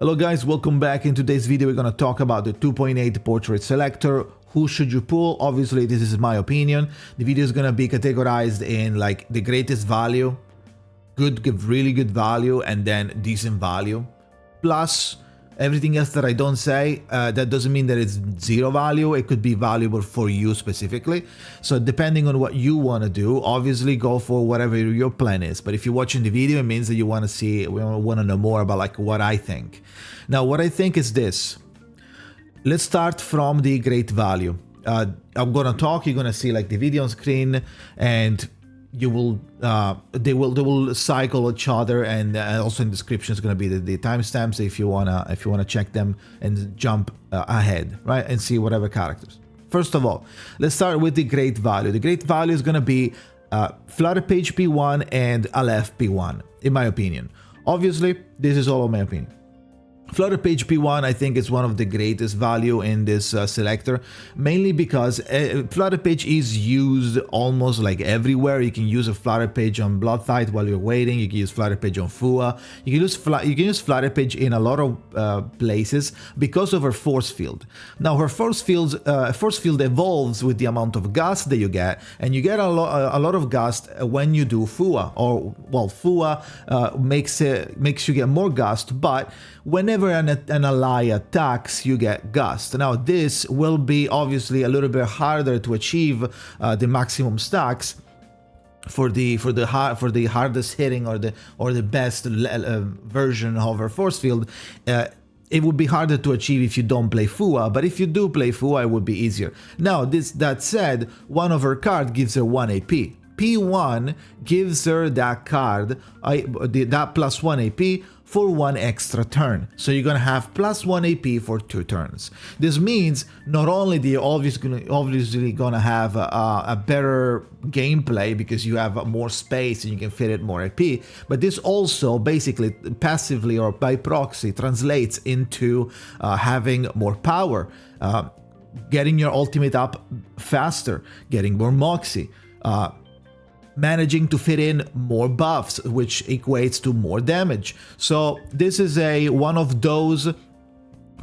Hello guys, welcome back. In today's video we're going to talk about the 2.8 portrait selector. Who should you pull? Obviously this is my opinion. The video is going to be categorized in like the greatest value, really good value, and then decent value. Plus everything else that I don't say, that doesn't mean that it's zero value. It could be valuable for you specifically. So depending on what you want to do, obviously go for whatever your plan is. But if you're watching the video, it means that you want to know more about like what I think. Now, what I think is this. Let's start from the great value. I'm going to talk, you're going to see like the video on screen, and you will they will cycle each other, and also in the description is going to be the timestamps if you wanna check them and jump ahead, right, and see whatever characters. First of all, let's start with the great value. The great value is going to be Flutterpage P1 and Aleph P1, in my opinion. Obviously, this is all of my opinion. Flutterpage P1 I think is one of the greatest value in this selector, mainly because Flutterpage is used almost like everywhere. You can use a Flutterpage on Bloodfight while you're waiting. You can use Flutterpage on Fua. You can use Flutterpage in a lot of places because of her force field. Now her force field evolves with the amount of gust that you get, and you get a lot of gust when you do Fua, or well, Fua makes you get more gust, but whenever an ally attacks, you get gust. Now this will be obviously a little bit harder to achieve the maximum stacks for the hardest hitting or the best version of her force field. It would be harder to achieve if you don't play Fua, but if you do play Fua, it would be easier. Now that said, one of her cards gives her 1 AP. P1 gives her that card, that plus 1 AP for 1 extra turn. So you're gonna have plus 1 AP for 2 turns. This means not only do you obviously gonna have a better gameplay because you have more space and you can fit it more AP, but this also basically passively or by proxy translates into having more power, getting your ultimate up faster, getting more moxie, managing to fit in more buffs, which equates to more damage. So this is one of those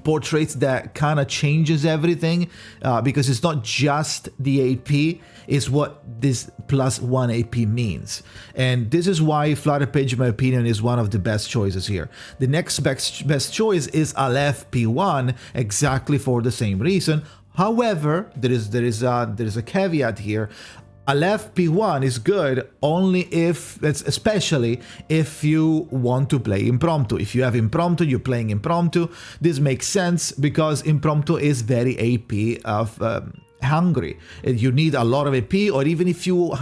portraits that kind of changes everything, because it's not just the AP, it's what this plus 1 AP means. And this is why Flutterpage, in my opinion, is one of the best choices here. The next best choice is Aleph P1, exactly for the same reason. However, there is a caveat here. Aleph P1 is good only especially if you want to play impromptu. If you have impromptu, you're playing impromptu. This makes sense because impromptu is very AP hungry. You need a lot of AP, or even if you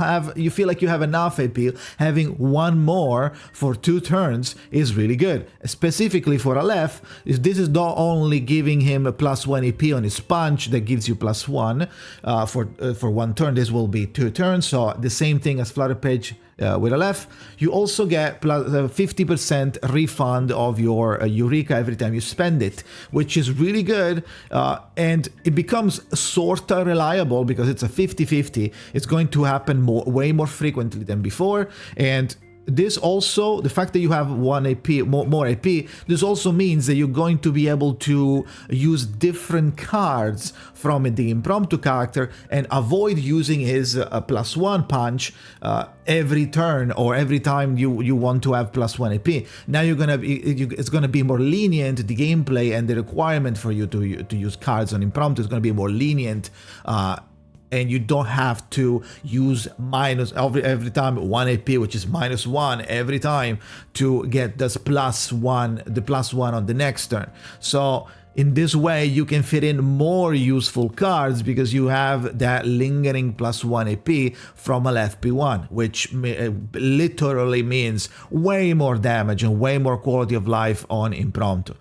feel like you have enough AP, having one more for 2 turns is really good. Specifically for Aleph, this is not only giving him a plus 1 AP on his punch that gives you plus 1 for 1 turn. This will be 2 turns, so the same thing as Flutterpage with Aleph. You also get plus 50% refund of your Eureka every time you spend it, which is really good, and it becomes sorta reliable because it's a 50-50. It's going to happen way more frequently than before, and this also, the fact that you have 1 AP, more AP, this also means that you're going to be able to use different cards from the impromptu character and avoid using his plus 1 punch every turn or every time you want to have plus 1 AP. Now it's gonna be more lenient. The gameplay and the requirement for you to use cards on impromptu is gonna be more lenient. And you don't have to use minus every time 1 AP, which is minus 1 every time to get this plus 1, the plus 1 on the next turn. So in this way, you can fit in more useful cards because you have that lingering plus 1 AP from Aleph P1, which literally means way more damage and way more quality of life on impromptu.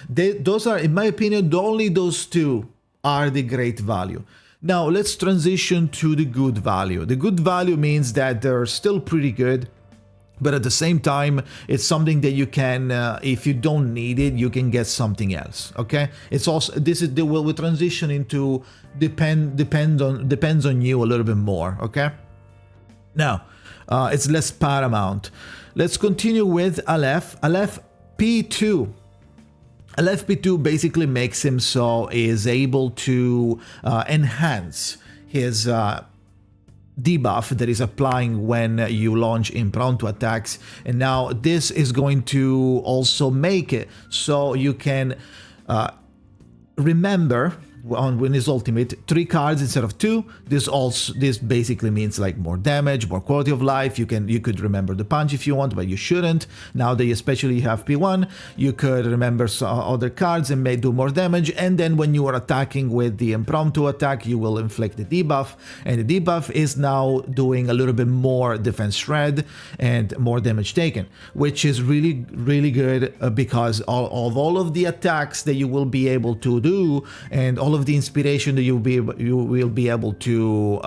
Those are, in my opinion, only those two are the great value. Now let's transition to the good value. The good value means that they're still pretty good, but at the same time, it's something that you can, if you don't need it, you can get something else. Okay, it's also we transition into depends on you a little bit more. Okay, now it's less paramount. Let's continue with Aleph P2. Aleph P2 basically makes him so is able to enhance his debuff that is applying when you launch impromptu attacks, and now this is going to also make it so you can remember on when his ultimate 3 cards instead of 2. This basically means like more damage, more quality of life. You could remember the punch if you want, but you shouldn't. Now that especially you have P1, you could remember other cards and may do more damage, and then when you are attacking with the impromptu attack, you will inflict the debuff, and the debuff is now doing a little bit more defense shred and more damage taken, which is really good because all of the attacks that you will be able to do and all of the inspiration that you will be able to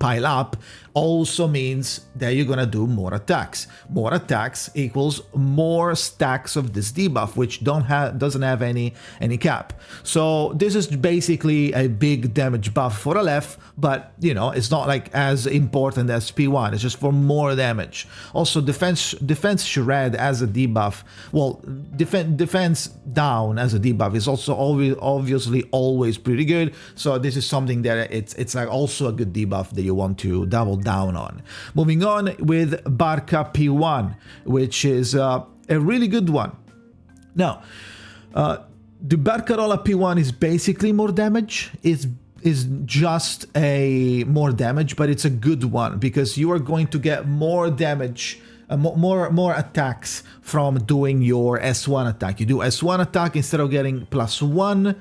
pile up also means that you're gonna do more attacks. More attacks equals more stacks of this debuff, which doesn't have any cap. So this is basically a big damage buff for Aleph, but you know, it's not like as important as P1. It's just for more damage. Also, defense shred as a debuff. Well, defense down as a debuff is also obviously always pretty good. So this is something that it's like also a good debuff that you want to double down on. Moving on with Barca P1, which is a really good one. Now, the Barcarola P1 is basically more damage. Is just a more damage, but it's a good one because you are going to get more damage, more attacks from doing your S1 attack. You do S1 attack instead of getting +1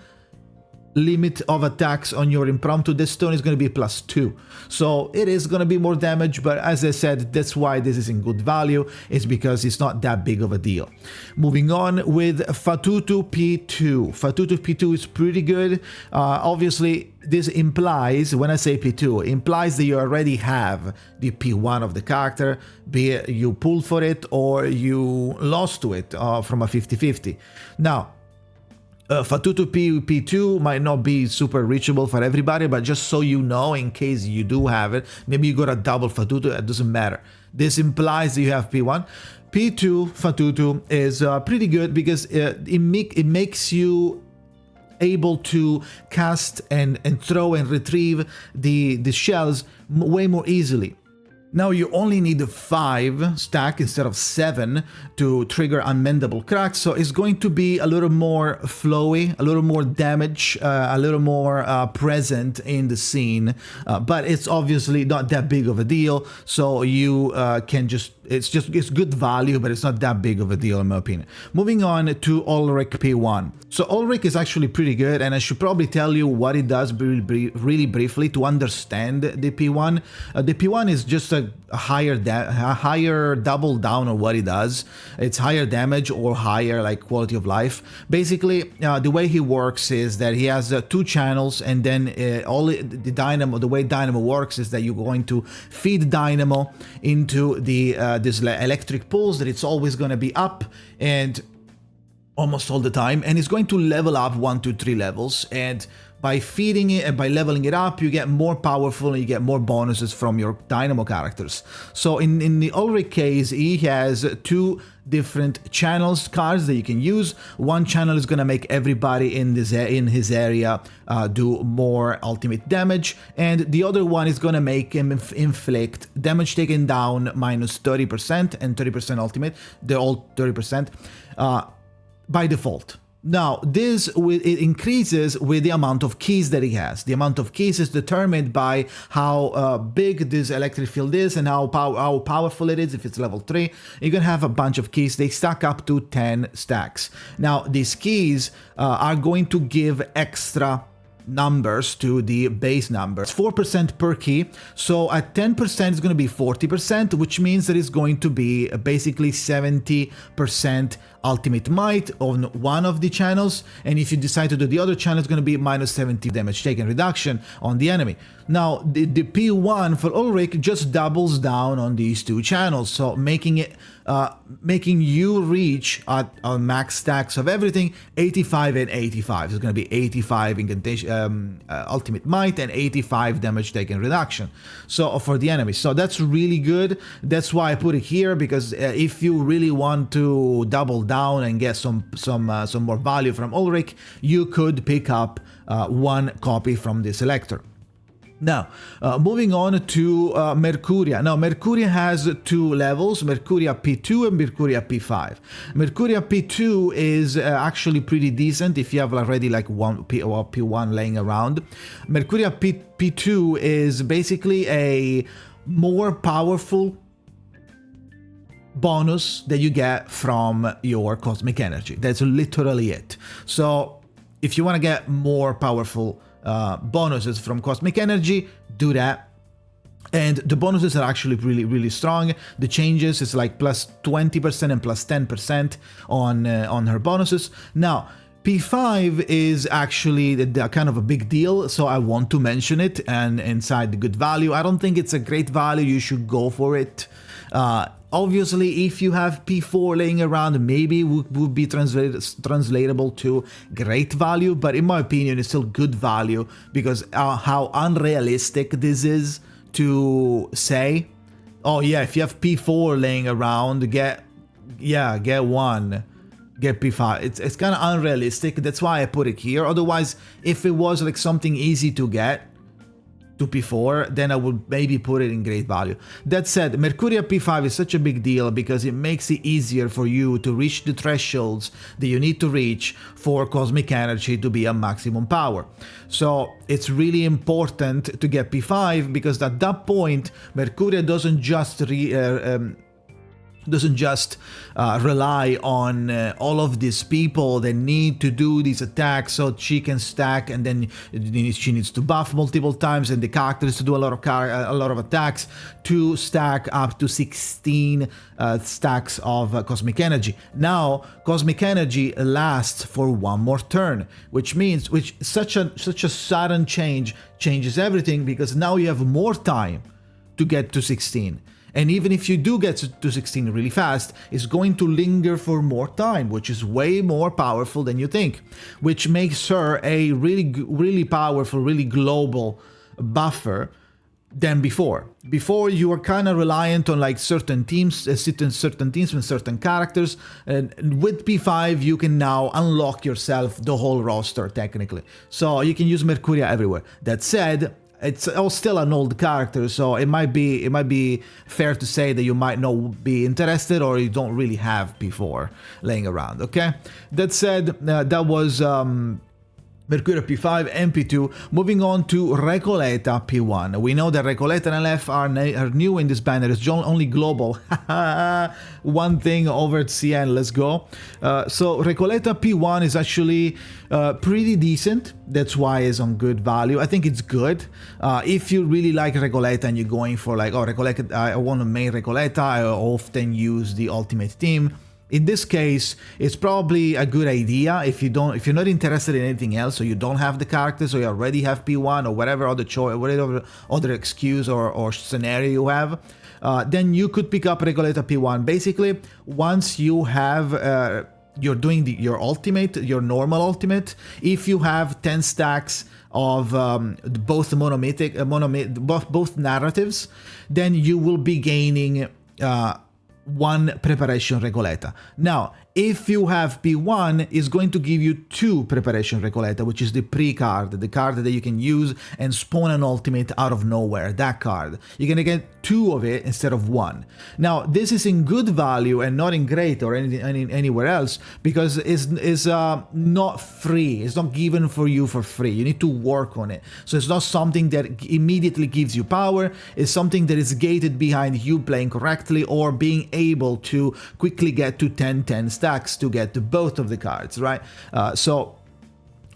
limit of attacks on your impromptu, this stone is going to be +2. So it is going to be more damage, but as I said, that's why this is in good value, is because it's not that big of a deal. Moving on with Fatutu P2. Fatutu P2 is pretty good. Obviously, this implies, when I say P2, implies that you already have the P1 of the character, be it you pulled for it or you lost to it from a 50-50. Now, Fatutu P2 might not be super reachable for everybody, but just so you know, in case you do have it, maybe you got a double Fatutu, it doesn't matter. This implies that you have P1. P2 Fatutu is pretty good because it makes you able to cast and throw and retrieve the shells way more easily. Now you only need 5 stack instead of 7 to trigger unmendable cracks, so it's going to be a little more flowy, a little more damage, a little more present in the scene, but it's obviously not that big of a deal, so you can it's good value, but it's not that big of a deal in my opinion. Moving on to Ulrich P1. So Ulrich is actually pretty good, and I should probably tell you what it does really briefly to understand the P1. The P1 is just a higher double down on what he does. It's higher damage or higher like quality of life. Basically, the way he works is that he has 2 channels, and then the way dynamo works is that you're going to feed dynamo into the this electric pulse that it's always going to be up and almost all the time, and it's going to level up 1 to 3 levels, and by feeding it and by leveling it up, you get more powerful and you get more bonuses from your dynamo characters. So in the Ulrich case, he has 2 different channels cards that you can use. One channel is going to make everybody in his area do more ultimate damage, and the other one is going to make him inflict damage taken down minus 30% and 30% ultimate. They're all 30% by default. Now, it increases with the amount of keys that he has. The amount of keys is determined by how big this electric field is and how powerful it is. If it's level 3, you're going to have a bunch of keys. They stack up to 10 stacks. Now, these keys are going to give extra numbers to the base numbers. 4% per key, so at 10% it's going to be 40%, which means that it's going to be basically 70% ultimate might on one of the channels, and if you decide to do the other channel, it's going to be minus 70 damage taken reduction on the enemy. Now the P1 for Ulrich just doubles down on these 2 channels, so making it making you reach at max stacks of everything 85 and 85. It's going to be 85 incantation, ultimate might, and 85 damage taken reduction. So for the enemy, so that's really good. That's why I put it here, because if you really want to double down and get some more value from Ulrich, you could pick up one copy from the selector. Now, moving on to Mercuria. Now, Mercuria has two levels, Mercuria P2 and Mercuria P5. Mercuria P2 is actually pretty decent if you have already like one P1 laying around. Mercuria P2 is basically a more powerful bonus that you get from your cosmic energy. That's literally it. So, if you want to get more powerful bonuses from cosmic energy, do that. And the bonuses are actually really strong. The changes is like plus 20% and plus 10% on her bonuses. Now, P5 is actually the kind of a big deal, so I want to mention it, and inside the good value. I don't think it's a great value, you should go for it. Obviously, if you have P4 laying around, maybe would be translatable to great value, but in my opinion, it's still good value, because how unrealistic this is to say, oh yeah, if you have P4 laying around, get one. Get P5. It's kind of unrealistic. That's why I put it here. Otherwise, if it was like something easy to get to P4, then I would maybe put it in great value. That said, Mercuria P5 is such a big deal because it makes it easier for you to reach the thresholds that you need to reach for cosmic energy to be at maximum power. So it's really important to get P5, because at that point, Mercuria doesn't just rely on all of these people that need to do these attacks so she can stack, and then she needs to buff multiple times, and the characters to do a lot of attacks to stack up to 16 stacks of cosmic energy. Now cosmic energy lasts for one more turn, which means such a sudden change changes everything, because now you have more time to get to 16. And even if you do get to 16 really fast, it's going to linger for more time, which is way more powerful than you think, which makes her a really powerful, really global buffer than before. Before, you were kind of reliant on like certain teams, certain teams and certain characters. And with P5, you can now unlock yourself the whole roster technically. So you can use Mercuria everywhere. That said, it's still an old character, so it might be fair to say that you might not be interested, or you don't really have P4 laying around, okay? That said, that was Mercuria P5 and P2. Moving on to Recoleta P1. We know that Recoleta and Aleph are new in this banner. It's only global. One thing over at CN. Let's go. So Recoleta P1 is actually pretty decent. That's why it's on good value. I think it's good. If you really like Recoleta and you're going for like, oh, Recoleta, I want to main Recoleta, I often use the ultimate team. In this case, it's probably a good idea if you're not interested in anything else, so you don't have the characters, or you already have P1 or whatever other choice, whatever other excuse or scenario you have, then you could pick up Recoleta P1. Basically, once you have you're doing your ultimate, your normal ultimate, if you have 10 stacks of both both narratives, then you will be gaining one preparation Recoleta. Now, if you have P1, it's going to give you 2 preparation Recoleta, which is the pre-card, the card that you can use and spawn an ultimate out of nowhere, that card. You're gonna get 2 of it instead of 1. Now, this is in good value and not in great or anywhere else, because it's not free. It's not given for you for free. You need to work on it. So it's not something that immediately gives you power. It's something that is gated behind you playing correctly or being able to quickly get to 10 stacks to get to both of the cards, right? So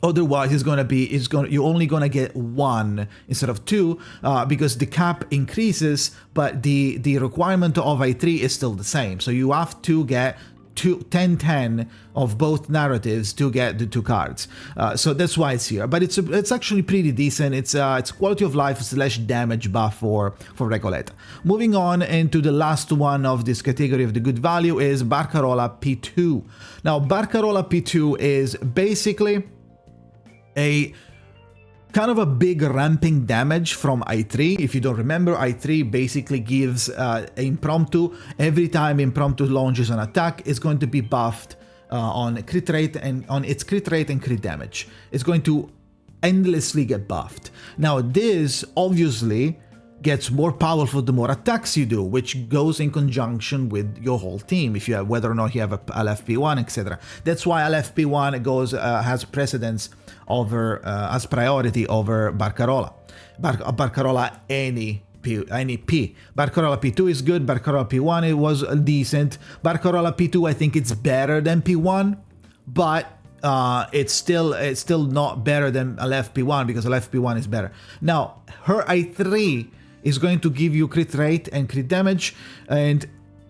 otherwise, you're only gonna get 1 instead of 2 because the cap increases, but the requirement of I3 is still the same. So you have to get 10-10 of both narratives to get the 2 cards. So that's why it's here. But it's actually pretty decent. It's quality of life / damage buff for Recoleta. Moving on into the last one of this category of the good value is Barcarola P2. Now, Barcarola P2 is basically a kind of a big ramping damage from I3. If you don't remember, I3 basically gives impromptu. Every time impromptu launches an attack, it's going to be buffed on crit rate and on its crit rate and crit damage. It's going to endlessly get buffed. Now this obviously gets more powerful the more attacks you do, which goes in conjunction with your whole team, if you have, whether or not you have a Aleph P1, etc. That's why Aleph P1 goes has precedence over as priority over Barcarola. Barcarola any P. Barcarola P2 is good. Barcarola P1 it was decent. Barcarola P2 I think it's better than P1, but it's still not better than Aleph P1 because Aleph P1 is better. Now her I3 is going to give you crit rate and crit damage, and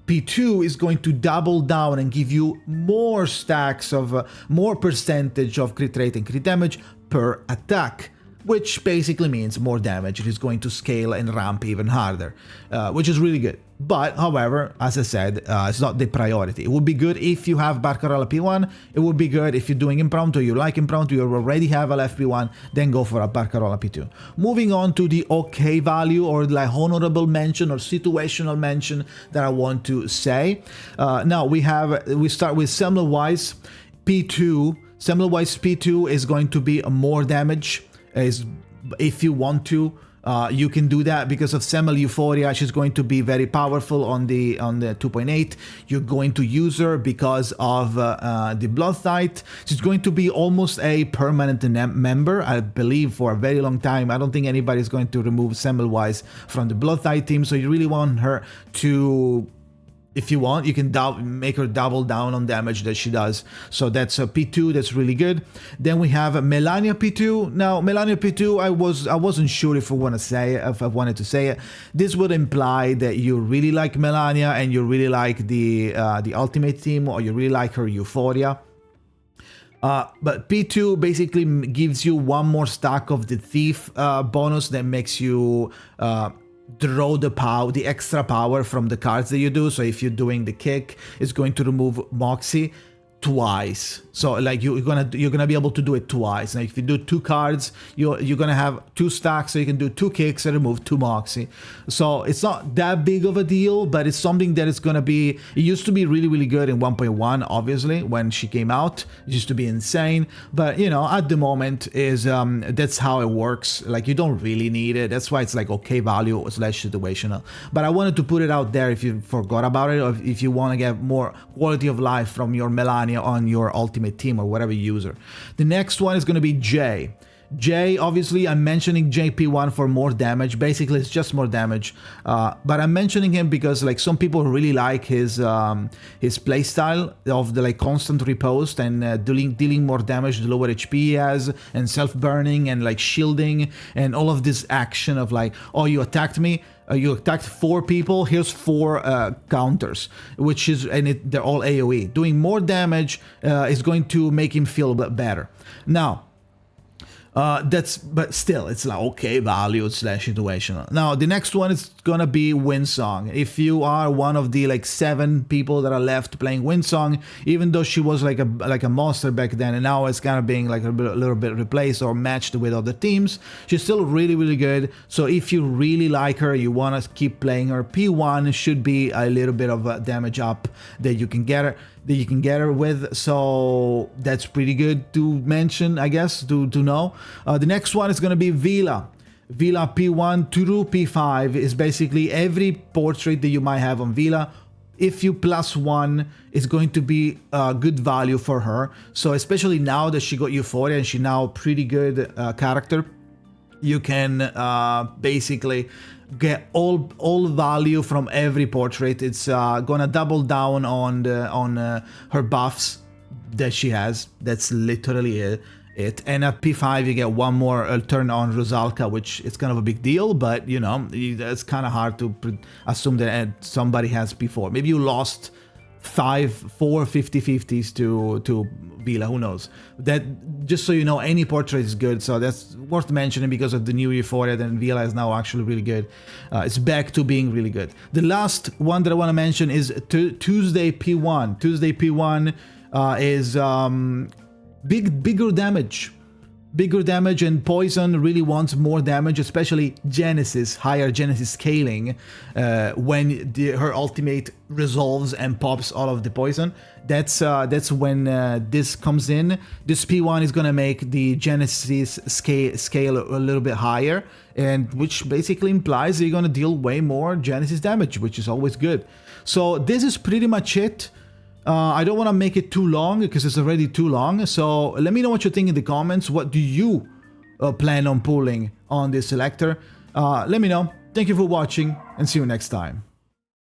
P2 is going to double down and give you more stacks of more percentage of crit rate and crit damage per attack, which basically means more damage. It is going to scale and ramp even harder, which is really good. But, however, as I said, it's not the priority. It would be good if you have Barcarola P1. It would be good if you're doing impromptu, you like impromptu, you already have Aleph P1, then go for a Barcarola P2. Moving on to the okay value or like honorable mention or situational mention that I want to say. Now we start with Semmelweiss P2. Semmelweiss P2 is going to be more damage. If you want to, you can do that because of Semmel Euphoria. She's going to be very powerful on the 2.8. You're going to use her because of the Bloodthight. She's going to be almost a permanent member, I believe, for a very long time. I don't think anybody's going to remove Semmelweiss from the Bloodthight team, so you really want her to... If you want, you can make her double down on damage that she does. So that's a P2, that's really good. Then we have Melania P2. Now, Melania P2, I wasn't sure if I wanted to say it. This would imply that you really like Melania and you really like the Ultimate team, or you really like her Euphoria. But P2 basically gives you one more stack of the Thief bonus that makes you draw the extra power from the cards that you do. So if you're doing the kick, it's going to remove Moxie twice. So like you're gonna be able to do it twice. Now if you do 2 cards, you're gonna have 2 stacks, so you can do 2 kicks and remove 2 Moxie. So it's not that big of a deal, but it's something that is gonna be... It used to be really good in 1.1, obviously, when she came out. It used to be insane, but you know, at the moment is that's how it works. Like you don't really need it. That's why it's like okay value / situational. But I wanted to put it out there if you forgot about it, or if you want to get more quality of life from your Melania on your ultimate team or whatever user. The next one is going to be J. J, obviously, I'm mentioning JP1 for more damage. Basically, it's just more damage. But I'm mentioning him because like some people really like his playstyle of the like constant repost and dealing more damage the lower HP he has, and self-burning and like shielding and all of this action of like, oh, you attacked me. You attacked 4 people, here's 4 counters, which is, and they're all AoE. Doing more damage is going to make him feel a bit better. Now, but still, it's like okay value / situational. Now, the next one is gonna be Windsong. If you are one of the like 7 people that are left playing Windsong, even though she was like a monster back then, and now it's kind of being like a little bit replaced or matched with other teams, she's still really good. So if you really like her, you want to keep playing her, P1 should be a little bit of a damage up that you can get her with, so that's pretty good to mention, I guess, to know. The next one is going to be Vila P1 through P5 is basically every portrait that you might have on Vila. If you +1, it's going to be good value for her. So especially now that she got Euphoria and she now pretty good character, you can basically get all value from every portrait. It's gonna double down on her buffs that she has. That's literally it. And at P5 you get one more turn on Rusalka, which is kind of a big deal, but you know, it's kind of hard to assume that somebody has P4. Maybe you lost 4 50/50s to Vila, who knows. That, just so you know, any portrait is good, so that's worth mentioning because of the new euphoria. Then Vila is now actually really good. It's back to being really good. The last one that I want to mention is Tuesday P1. Tuesday P1 is bigger damage. Bigger damage, and Poison really wants more damage, especially Genesis, higher Genesis scaling, when her ultimate resolves and pops all of the poison. That's when this comes in. This P1 is gonna make the Genesis scale a little bit higher, and which basically implies you're gonna deal way more Genesis damage, which is always good. So this is pretty much it. I don't want to make it too long because it's already too long, so let me know what you think in the comments. What do you plan on pulling on this selector? Let me know. Thank you for watching, and see you next time.